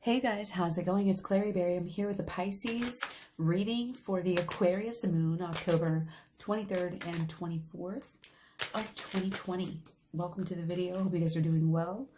Hey guys, how's it going? It's KlaireeBerry. I'm here with the Pisces reading for the Aquarius moon, October 23rd and 24th of 2020. Welcome to the video. Hope you guys are doing well.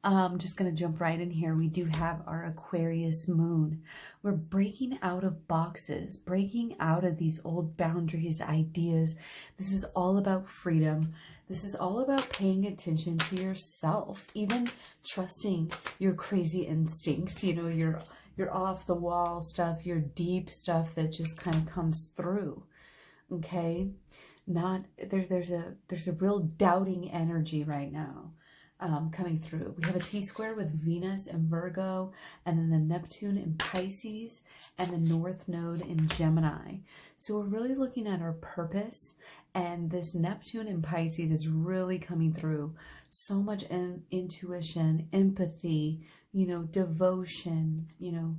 I'm just going to jump right in here. We do have our Aquarius moon. We're breaking out of boxes, breaking out of these old boundaries, ideas. This is all about freedom. This is all about paying attention to yourself, even trusting your crazy instincts, you know, your off the wall stuff, your deep stuff that just kind of comes through. Okay? There's a real doubting energy right now. Coming through. We have a T-square with Venus and Virgo, and then the Neptune in Pisces, and the North Node in Gemini. So we're really looking at our purpose, and this Neptune in Pisces is really coming through. So much intuition, empathy, you know, devotion, you know,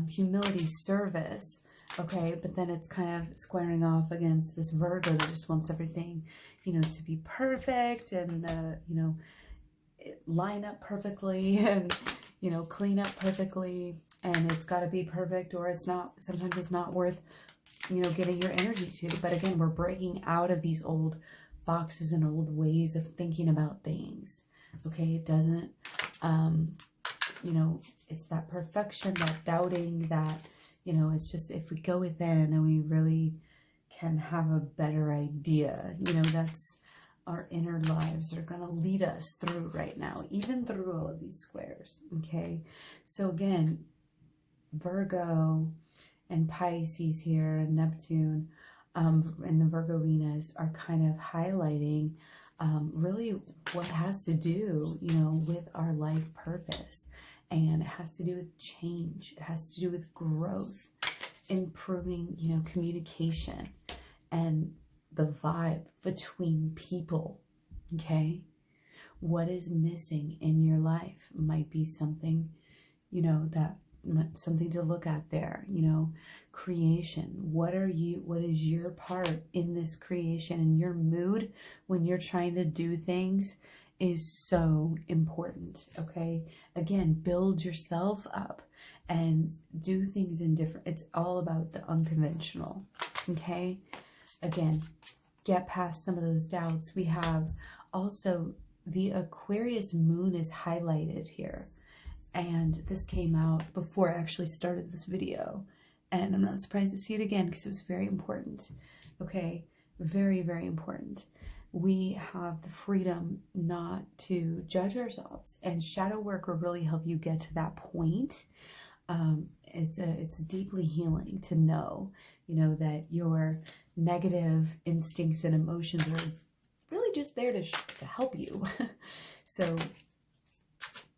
humility, service. Okay, but then it's kind of squaring off against this Virgo that just wants everything, you know, to be perfect and, you know, line up perfectly and, you know, clean up perfectly, and it's got to be perfect, or it's not. Sometimes it's not worth, you know, giving your energy to. But again, we're breaking out of these old boxes and old ways of thinking about things. Okay, it doesn't, you know, it's that perfection, that doubting, that, you know, it's just if we go within and we really can have a better idea, you know, that's our inner lives are going to lead us through right now, even through all of these squares. Okay, so again, Virgo and Pisces here and Neptune and the Virgo Venus are kind of highlighting really what has to do, you know, with our life purpose. And it has to do with change. It has to do with growth, improving, you know, communication and the vibe between people. Okay, what is missing in your life might be something, you know, that something to look at there. You know, creation. What is your part in this creation? And your mood when you're trying to do things is so important. Okay, again, build yourself up and do things in different. It's all about the unconventional. Okay, again, get past some of those doubts. We have also the Aquarius moon is highlighted here, and this came out before I actually started this video, and I'm not surprised to see it again because it was very important. Okay, very, very important. We have the freedom not to judge ourselves, and shadow work will really help you get to that point. It's deeply healing to know, you know, that your negative instincts and emotions are really just there to help you. So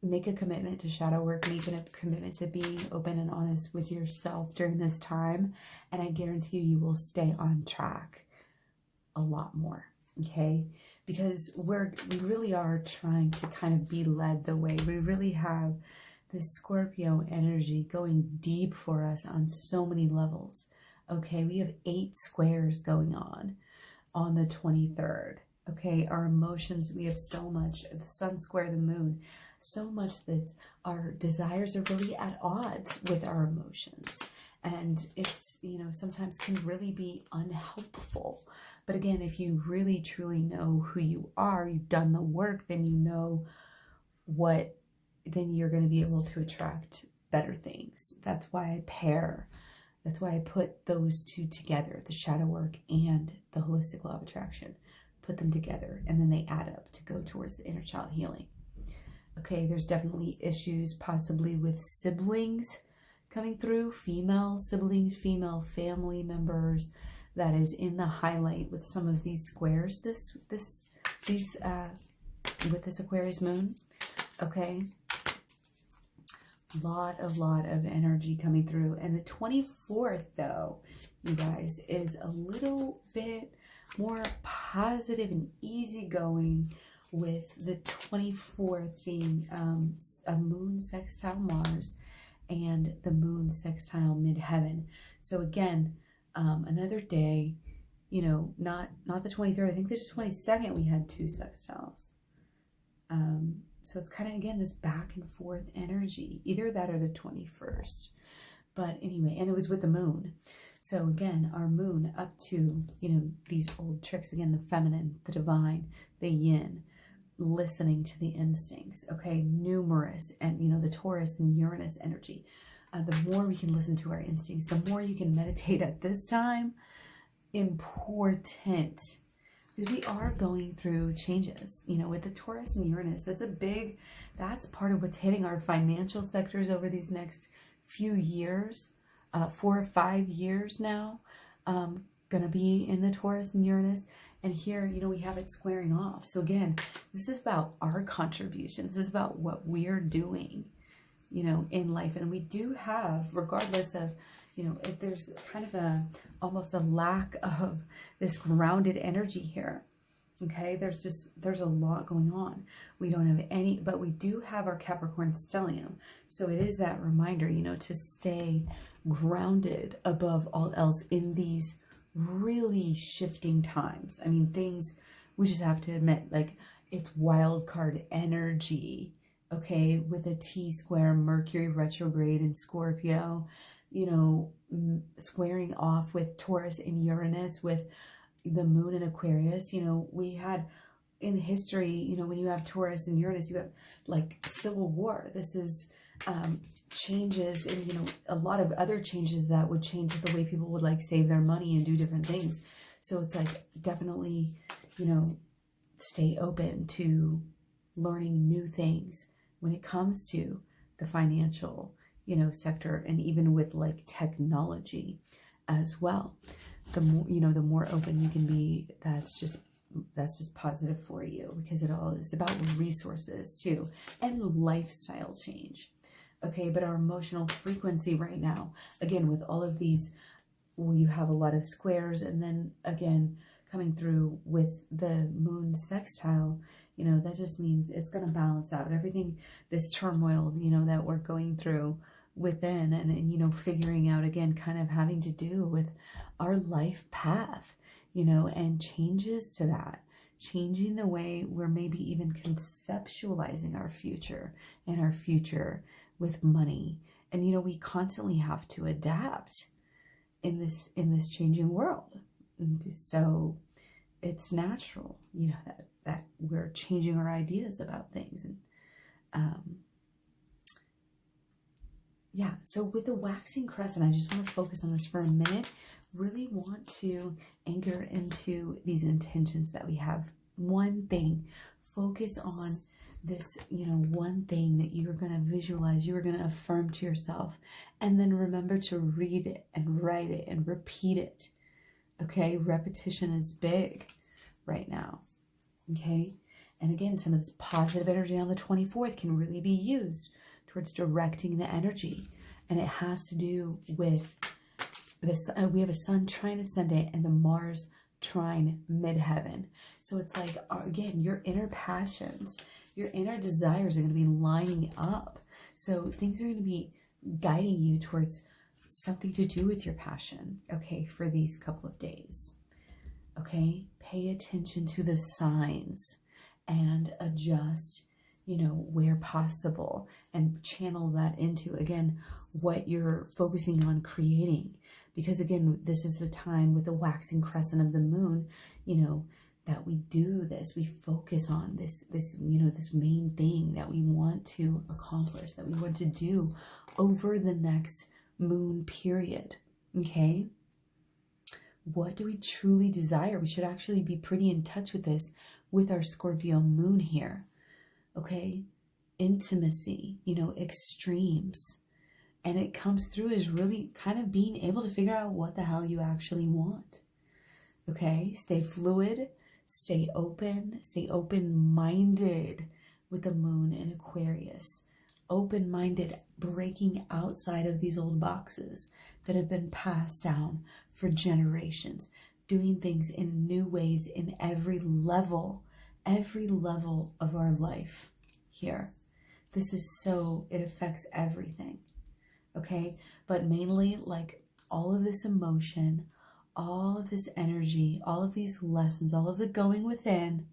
make a commitment to shadow work, make a commitment to being open and honest with yourself during this time, and I guarantee you will stay on track a lot more. Okay, because we really are trying to kind of be led the way. We really have this Scorpio energy going deep for us on so many levels. Okay, we have 8 squares going on the 23rd. Okay, our emotions, we have so much, the sun square the moon, so much that our desires are really at odds with our emotions. And it's, you know, sometimes can really be unhelpful. But again, if you really truly know who you are, you've done the work, then you know then you're going to be able to attract better things. That's why I pair. That's why I put those two together, the shadow work and the holistic law of attraction. Put them together, and then they add up to go towards the inner child healing. Okay, there's definitely issues possibly with siblings coming through, female siblings, female family members. That is in the highlight with some of these squares, with this Aquarius moon. Okay, lot of energy coming through. And the 24th, though, you guys, is a little bit more positive and easygoing, with the 24th being a moon sextile Mars and the moon sextile midheaven. So again, another day, you know, not the 23rd, I think the 22nd we had 2 sextiles. So it's kind of, again, this back and forth energy, either that or the 21st. But anyway, and it was with the moon. So again, our moon up to, you know, these old tricks, again, the feminine, the divine, the yin, listening to the instincts, okay, numerous, and, you know, the Taurus and Uranus energy. The more we can listen to our instincts, the more you can meditate at this time. Important. Because we are going through changes, you know, with the Taurus and Uranus. That's part of what's hitting our financial sectors over these next few years, 4 or 5 years now, gonna be in the Taurus and Uranus. And here, you know, we have it squaring off. So again, this is about our contributions. This is about what we're doing, you know, in life. And we do have, regardless of, you know, if there's kind of almost a lack of this grounded energy here. Okay, there's a lot going on. We don't have any, but we do have our Capricorn stellium. So it is that reminder, you know, to stay grounded above all else in these really shifting times. I mean, things, we just have to admit, like, it's wild card energy, okay, with a T-square, Mercury retrograde in Scorpio, you know, squaring off with Taurus and Uranus, with the moon in Aquarius. You know, we had in history, you know, when you have Taurus and Uranus, you have like civil war. This is changes, and, you know, a lot of other changes that would change the way people would like save their money and do different things. So it's like, definitely, you know, stay open to learning new things when it comes to the financial, you know, sector, and even with like technology as well. The more, you know, the more open you can be, that's just positive for you, because it all is about resources too, and lifestyle change. Okay, but our emotional frequency right now, again, with all of these, you have a lot of squares, and then again, coming through with the moon sextile, you know, that just means it's going to balance out everything, this turmoil, you know, that we're going through within, and, you know, figuring out, again, kind of having to do with our life path, you know, and changes to that, changing the way we're maybe even conceptualizing our future, and our future with money. And, you know, we constantly have to adapt in this changing world. So it's natural, you know, that we're changing our ideas about things. And yeah, so with the waxing crescent, I just want to focus on this for a minute. Really want to anchor into these intentions that we have. One thing, focus on this, you know, one thing that you're going to visualize, you're going to affirm to yourself, and then remember to read it and write it and repeat it. Okay, repetition is big right now. Okay, and again, some of this positive energy on the 24th can really be used towards directing the energy, and it has to do with this. We have a Sun trine ascendant and the Mars trine midheaven. So it's like, again, your inner passions, your inner desires are going to be lining up. So things are going to be guiding you towards something to do with your passion, okay, for these couple of days. Okay, pay attention to the signs and adjust, you know, where possible, and channel that into, again, what you're focusing on creating. Because again, this is the time with the waxing crescent of the moon, you know, that we do this, we focus on this, you know, this main thing that we want to accomplish, that we want to do over the next moon period. Okay, what do we truly desire? We should actually be pretty in touch with this with our Scorpio moon here. Okay, intimacy, you know, extremes. And it comes through as really kind of being able to figure out what the hell you actually want. Okay, stay fluid, stay open-minded with the moon in Aquarius. Open-minded, breaking outside of these old boxes that have been passed down for generations, doing things in new ways in every level of our life here. This is so, it affects everything. Okay, but mainly like all of this emotion, all of this energy, all of these lessons, all of the going within,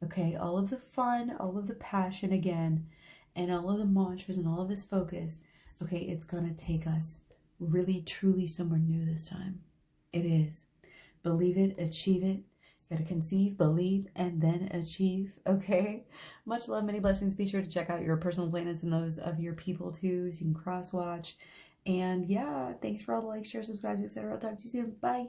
Okay, all of the fun, all of the passion again, and all of the mantras and all of this focus. Okay, it's gonna take us really, truly somewhere new this time. It is. Believe it, achieve it. You gotta conceive, believe, and then achieve. Okay? Much love, many blessings. Be sure to check out your personal planets and those of your people too, so you can cross watch. And yeah, thanks for all the likes, share, subscribe, etc. I'll talk to you soon. Bye.